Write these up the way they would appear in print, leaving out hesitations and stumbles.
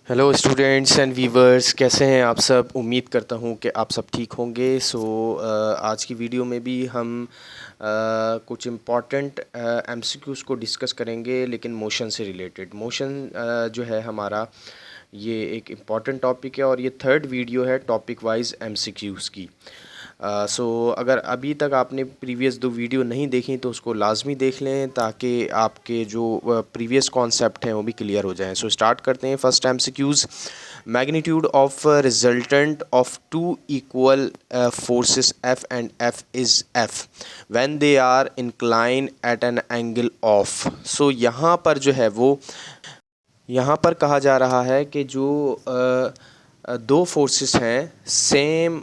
Hello students and viewers, कैसे हैं आप सब। उम्मीद करता हूं कि आप सब ठीक होंगे। आज की वीडियो में भी हम कुछ इम्पॉर्टेंट एमसीक्यूज़ को डिस्कस करेंगे, लेकिन मोशन से रिलेटेड। मोशन जो है हमारा, ये एक इम्पॉर्टेंट टॉपिक है और ये थर्ड वीडियो है टॉपिक वाइज एमसीक्यूज़ की। अगर अभी तक आपने प्रीवियस दो वीडियो नहीं देखी तो उसको लाजमी देख लें, ताकि आपके जो प्रीवियस कॉन्सेप्ट हैं वो भी क्लियर हो जाएं। स्टार्ट करते हैं। First MCQs, magnitude of resultant of two equal forces F and F is F when they are incline at an angle of. यहाँ पर जो है वो, यहाँ पर कहा जा रहा है कि जो दो फोर्सेस हैं सेम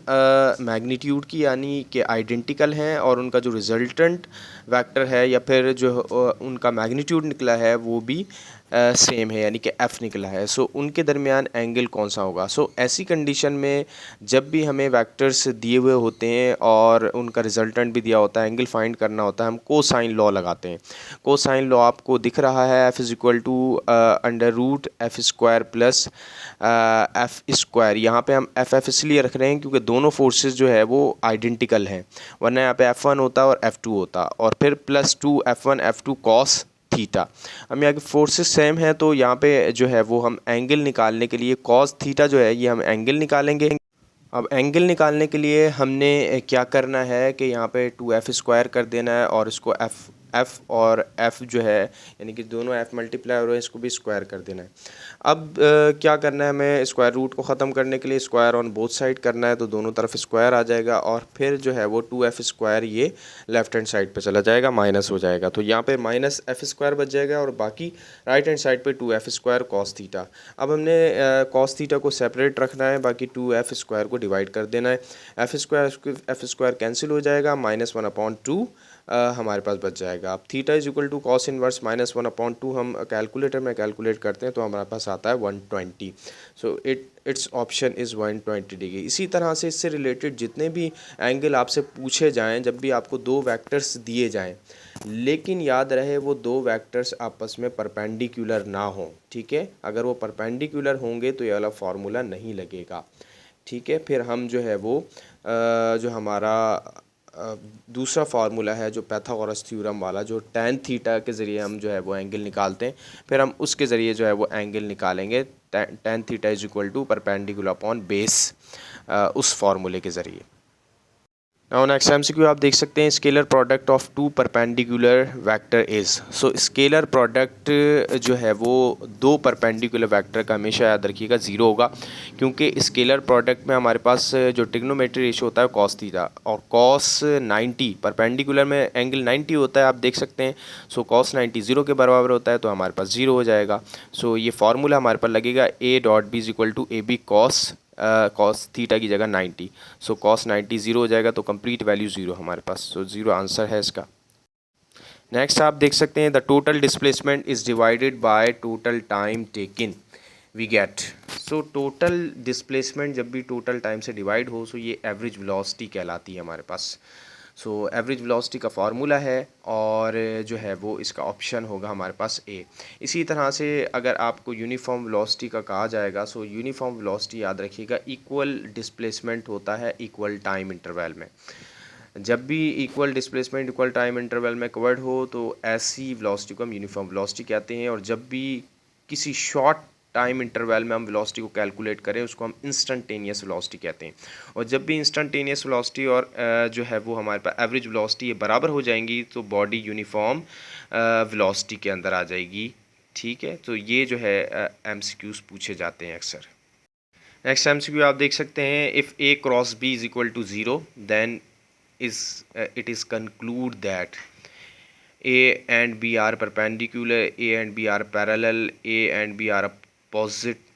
मैग्नीट्यूड की, यानी कि आइडेंटिकल हैं, और उनका जो रिजल्टेंट वेक्टर है या फिर जो उनका मैग्नीट्यूड निकला है वो भी सेम है, यानी कि एफ़ निकला है। उनके दरमियान एंगल कौन सा होगा। ऐसी कंडीशन में जब भी हमें वेक्टर्स दिए हुए होते हैं और उनका रिजल्टेंट भी दिया होता है, एंगल फाइंड करना होता है, हम कोसाइन लॉ लगाते हैं। कोसाइन लॉ आपको दिख रहा है, F is equal to under root F square plus F square. यहाँ पे हम एफ इसलिए रख रहे हैं क्योंकि दोनों फोर्सेस जो है वो आइडेंटिकल हैं, वरना यहाँ पे F1 होता और F2 होता, और फिर plus two F1 F2 cos theta. हम यहाँ के फोर्सेस सेम हैं, तो यहाँ पे जो है वो हम एंगल निकालने के लिए कॉस थीटा जो है ये हम एंगल निकालेंगे। अब एंगल निकालने के लिए हमने क्या करना है कि यहाँ पे 2f स्क्वायर कर देना है, और इसको f और f जो है, यानी कि दोनों f मल्टीप्लाई हो रहे हैं, इसको भी स्क्वायर कर देना है। अब क्या करना है, हमें स्क्वायर रूट को ख़त्म करने के लिए स्क्वायर ऑन बोथ साइड करना है, तो दोनों तरफ स्क्वायर आ जाएगा, और फिर जो है वो 2f स्क्वायर ये लेफ्ट हैंड साइड पे चला जाएगा, माइनस हो जाएगा। तो यहाँ पे माइनस एफ स्क्वायर बच जाएगा, और बाकी राइट हैंड साइड पे 2f स्क्वायर कॉस थीटा। अब हमने कॉस थीटा को सेपरेट रखना है, बाकी 2f स्क्वायर को डिवाइड कर देना है। एफ स्क्वायर कैंसिल हो जाएगा, -1/2 हमारे पास बच जाएगा। अब theta is equal to cos inverse -1/2 हम कैलकुलेटर में कैलकुलेट करते हैं तो हमारे पास आता है 120। It's option is 120 degree. इसी तरह से इससे रिलेटेड जितने भी एंगल आपसे पूछे जाएं, जब भी आपको दो वेक्टर्स दिए जाएं, लेकिन याद रहे वो दो वेक्टर्स आपस में परपेंडिकुलर ना हो, ठीक है। अगर वो परपेंडिकुलर होंगे तो ये वाला फार्मूला नहीं लगेगा, ठीक है। फिर हम जो है वो जो हमारा दूसरा फार्मूला है, जो पैथागोरस थ्योरम वाला, जो tan थीटा के ज़रिए हम जो है वो एंगल निकालते हैं, फिर हम उसके ज़रिए जो है वो एंगल निकालेंगे। tan theta is equal to perpendicular upon base, उस फार्मूले के ज़रिए। नाउ नेक्स्ट एमसीक्यू आप देख सकते हैं, scalar product of two perpendicular vector is. Scalar product जो है वो दो परपेंडिकुलर वेक्टर का हमेशा याद रखिएगा ज़ीरो होगा, क्योंकि स्केलर प्रोडक्ट में हमारे पास जो ट्रिग्नोमेट्री रेशियो होता है कॉस थीटा, और कॉस 90 परपेंडिकुलर में एंगल 90 होता है, आप देख सकते हैं। कॉस 90 ज़ीरो के बराबर होता है, तो हमारे पास ज़ीरो हो जाएगा। ये फार्मूला हमारे पास लगेगा A.B is equal to AB cos theta की जगह 90। कॉस 90 ज़ीरो हो जाएगा, तो कंप्लीट वैल्यू ज़ीरो हमारे पास। ज़ीरो आंसर है इसका। नेक्स्ट आप देख सकते हैं, the total displacement is divided by total time taken we get. Total displacement जब भी टोटल टाइम से डिवाइड हो, ये एवरेज वेलोसिटी कहलाती है हमारे पास। एवरेज वेलोसिटी का फार्मूला है, और जो है वो इसका ऑप्शन होगा हमारे पास ए। इसी तरह से अगर आपको यूनिफॉर्म वेलोसिटी का कहा जाएगा, यूनिफॉर्म वेलोसिटी याद रखिएगा इक्वल डिस्प्लेसमेंट होता है इक्वल टाइम इंटरवल में। जब भी equal displacement equal time interval में कवर्ड हो, तो ऐसी वेलोसिटी को हम यूनिफॉर्म वेलोसिटी कहते हैं। और जब भी किसी शॉर्ट टाइम इंटरवल में हम वेलोसिटी को कैलकुलेट करें, उसको हम इंस्टेंटेनियस वेलोसिटी कहते हैं। और जब भी इंस्टेंटेनियस वेलोसिटी और जो है वो हमारे पास एवरेज वेलोसिटी ये बराबर हो जाएंगी, तो बॉडी यूनिफॉर्म वेलोसिटी के अंदर आ जाएगी, ठीक है। तो ये जो है एमसीक्यूज पूछे जाते हैं अक्सर। नेक्स्ट एमसीक्यू आप देख सकते हैं, if A cross B is equal to zero, then it is conclude that A and B are perpendicular, A and B are parallel, A and B are opposite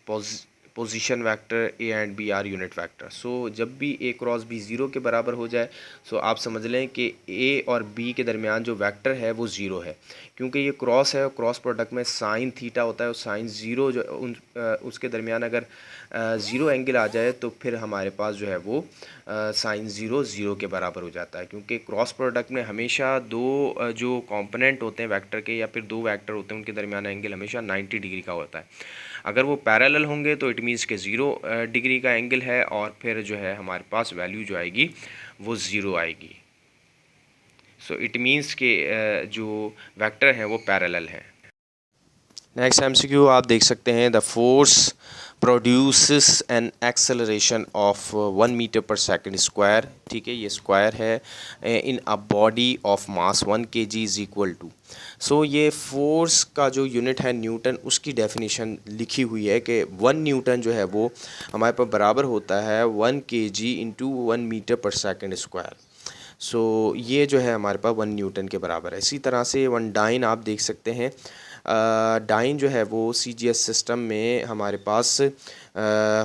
position vector, A and B are unit vector. जब भी A cross B zero के बराबर हो जाए, आप समझ लें कि A और B के दरमियान जो वेक्टर है वो ज़ीरो है, क्योंकि ये क्रॉस है, और क्रॉस प्रोडक्ट में साइन थीटा होता है, और साइन ज़ीरो जो उसके दरमियान अगर ज़ीरो एंगल आ जाए, तो फिर हमारे पास जो है वो साइन ज़ीरो के बराबर हो जाता है, क्योंकि क्रॉस प्रोडक्ट में हमेशा दो जो कंपोनेंट होते हैं वेक्टर के, या फिर दो वेक्टर होते हैं, उनके दरमियान एंगल हमेशा 90 डिग्री का होता है। अगर वो पैरेलल होंगे तो इट मीन्स के 0 डिग्री का एंगल है, और फिर जो है हमारे पास वैल्यू जो आएगी वो 0 आएगी। सो इट मीन्स के जो वेक्टर हैं वो पैरेलल हैं। नेक्स्ट एमसीक्यू आप देख सकते हैं, the force produces an acceleration of 1 metre per second square. ठीक है, ये स्क्वायर है in a body of mass 1 kg is equal to. So ये फोर्स का जो यूनिट है न्यूटन, उसकी डेफिनेशन लिखी हुई है कि 1 न्यूटन जो है वो हमारे पास बराबर होता है 1 kg into 1 metre per second square. सो ये जो है हमारे पास 1 न्यूटन के बराबर है। इसी तरह से 1 डाइन आप देख सकते हैं, डाइन जो है वो सीजीएस सिस्टम में हमारे पास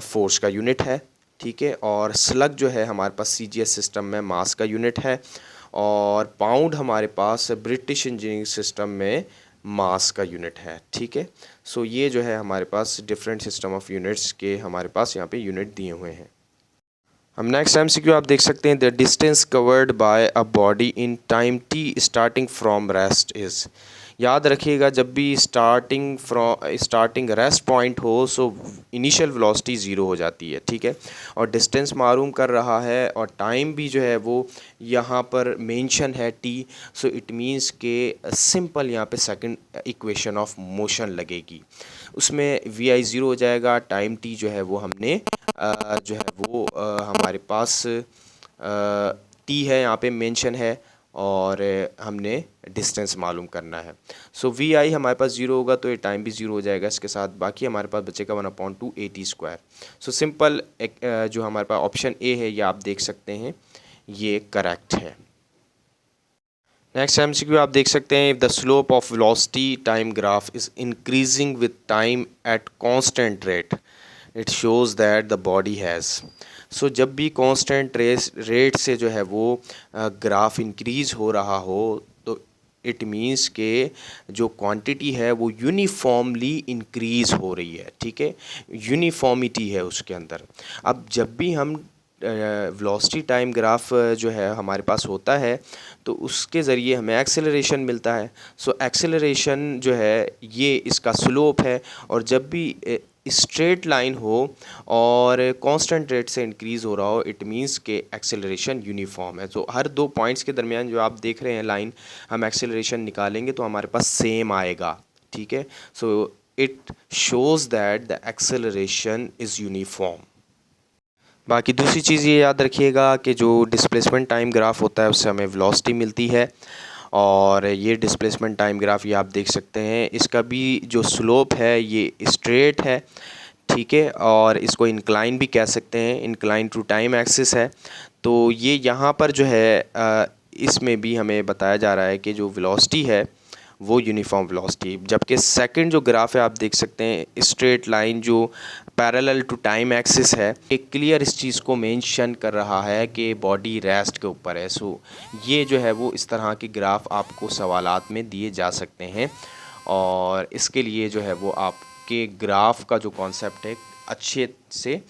फोर्स का यूनिट है। ठीक है, और स्लग जो है हमारे पास सीजीएस सिस्टम में मास का यूनिट है, और पाउंड हमारे पास ब्रिटिश इंजीनियरिंग सिस्टम में मास का यूनिट है। ठीक है, सो ये जो है हमारे पास डिफरेंट सिस्टम ऑफ यूनिट्स के हमारे पास यहाँ पे यूनिट दिए हुए हैं। हम नेक्स्ट एमसीक्यू आप देख सकते हैं, the distance covered by a body in time T starting from rest is. याद रखिएगा, जब भी स्टार्टिंग रेस्ट पॉइंट हो सो इनिशियल वेलोसिटी 0 हो जाती है। ठीक है, और डिस्टेंस मालूम कर रहा है, और टाइम भी जो है वो यहाँ पर मेंशन है टी। सो इट मीन्स के सिंपल यहाँ पे सेकंड इक्वेशन ऑफ मोशन लगेगी, उसमें वी आई 0 हो जाएगा। टाइम टी जो है वो हमने जो है वो हमारे पास टी है, यहाँ पे मेंशन है, और हमने डिस्टेंस मालूम करना है। सो वी आई हमारे पास 0 होगा तो ये टाइम भी 0 हो जाएगा इसके साथ। बाकी हमारे पास बचेगा 1/2 AT स्क्वायर। सो सिंपल एक जो हमारे पास ऑप्शन ए है, ये आप देख सकते हैं, ये करेक्ट है। नेक्स्ट एमसीक्यू आप देख सकते हैं, if the slope of velocity time graph is increasing with time at constant rate, it shows that the body has. So जब भी कांस्टेंट रेट से जो है वो ग्राफ इंक्रीज़ हो रहा हो तो इट मीन्स के जो क्वांटिटी है वो यूनिफॉर्मली इंक्रीज़ हो रही है। ठीक है, यूनिफॉर्मिटी है उसके अंदर। अब जब भी हम वेलोसिटी टाइम ग्राफ जो है हमारे पास होता है तो उसके ज़रिए हमें एक्सेलरेशन मिलता है। सो एक्सेलरेशन जो है ये इसका स्लोप है, और जब भी स्ट्रेट लाइन हो और कांस्टेंट रेट से इंक्रीज़ हो रहा हो, इट मींस के एक्सेलरेशन यूनिफॉर्म है। तो हर दो पॉइंट्स के दरमियान जो आप देख रहे हैं लाइन, हम एक्सेलरेशन निकालेंगे तो हमारे पास सेम आएगा। ठीक है, so it shows that the acceleration is uniform. बाकी दूसरी चीज़ ये याद रखिएगा कि जो डिस्प्लेसमेंट टाइम ग्राफ होता है उससे हमें वेलोसिटी मिलती है, और ये डिस्प्लेसमेंट टाइम ग्राफ ये आप देख सकते हैं, इसका भी जो स्लोप है ये स्ट्रेट है। ठीक है, और इसको इंक्लाइन भी कह सकते हैं, इंक्लाइन टू टाइम एक्सिस है। तो ये यहाँ पर जो है इसमें भी हमें बताया जा रहा है कि जो वेलोसिटी है वो यूनिफॉर्म वेलोसिटी, जबकि सेकंड जो ग्राफ है आप देख सकते हैं स्ट्रेट लाइन जो पैरेलल टू टाइम एक्सिस है, एक क्लियर इस चीज़ को मेंशन कर रहा है कि बॉडी रेस्ट के ऊपर है। सो ये जो है वो इस तरह के ग्राफ आपको सवालात में दिए जा सकते हैं, और इसके लिए जो है वो आपके ग्राफ का जो कॉन्सेप्ट है अच्छे से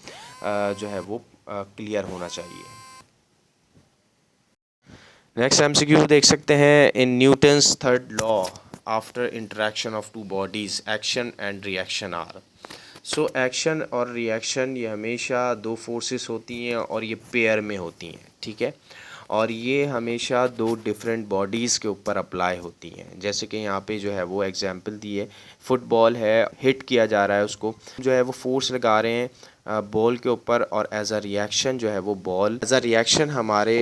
जो है वो क्लियर होना चाहिए। नेक्स्ट एमसीक्यू देख सकते हैं, in Newton's third law after interaction of two bodies action and reaction are. So action और रिएक्शन ये हमेशा दो फोर्सेस होती हैं और ये पेयर में होती हैं। ठीक है, और ये हमेशा दो डिफरेंट बॉडीज़ के ऊपर अप्लाई होती हैं। जैसे कि यहाँ पे जो है वो एग्जांपल दी है, फुटबॉल है, हिट किया जा रहा है, उसको जो है वो फोर्स लगा रहे हैं बॉल के ऊपर, और एज अ रिएक्शन जो है वो बॉल एज अ रिएक्शन हमारे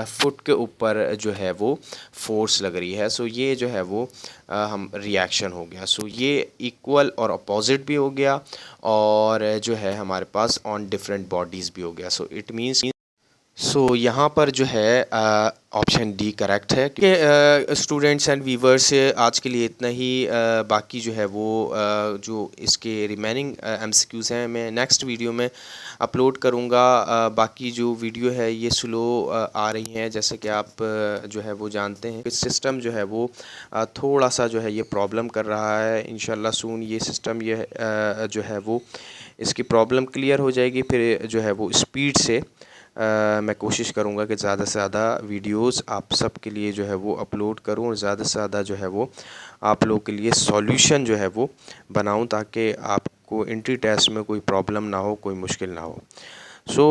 फुट के ऊपर जो है वो फोर्स लग रही है। सो ये जो है वो हम रिएक्शन हो गया। सो ये इक्वल और अपोजिट भी हो गया, और जो है हमारे पास ऑन डिफरेंट बॉडीज़ भी हो गया। सो इट मीन्स यहाँ पर जो है ऑप्शन डी करेक्ट है। कि स्टूडेंट्स एंड व्यूवर्स आज के लिए इतना ही। बाकी जो है वो जो इसके रिमेनिंग एमसीक्यूज़ हैं मैं नेक्स्ट वीडियो में अपलोड करूँगा। बाकी जो वीडियो है ये स्लो आ रही हैं, जैसे कि आप जो है वो जानते हैं सिस्टम जो है वो थोड़ा सा जो है ये प्रॉब्लम कर रहा है। इंशाल्लाह सून ये सिस्टम ये जो है वो इसकी प्रॉब्लम क्लियर हो जाएगी। फिर जो है वो स्पीड से मैं कोशिश करूँगा कि ज़्यादा से ज़्यादा वीडियोस आप सब के लिए जो है वो अपलोड करूँ, और ज़्यादा से ज़्यादा जो है वो आप लोगों के लिए सॉल्यूशन जो है वो बनाऊँ, ताकि आप आपको एंट्री टेस्ट में कोई प्रॉब्लम ना हो, कोई मुश्किल ना हो। सो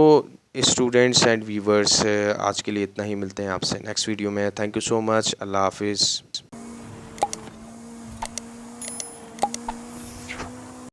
स्टूडेंट्स एंड व्यूवर्स, आज के लिए इतना ही। मिलते हैं आपसे नेक्स्ट वीडियो में। Thank you so much. अल्लाह हाफिज़।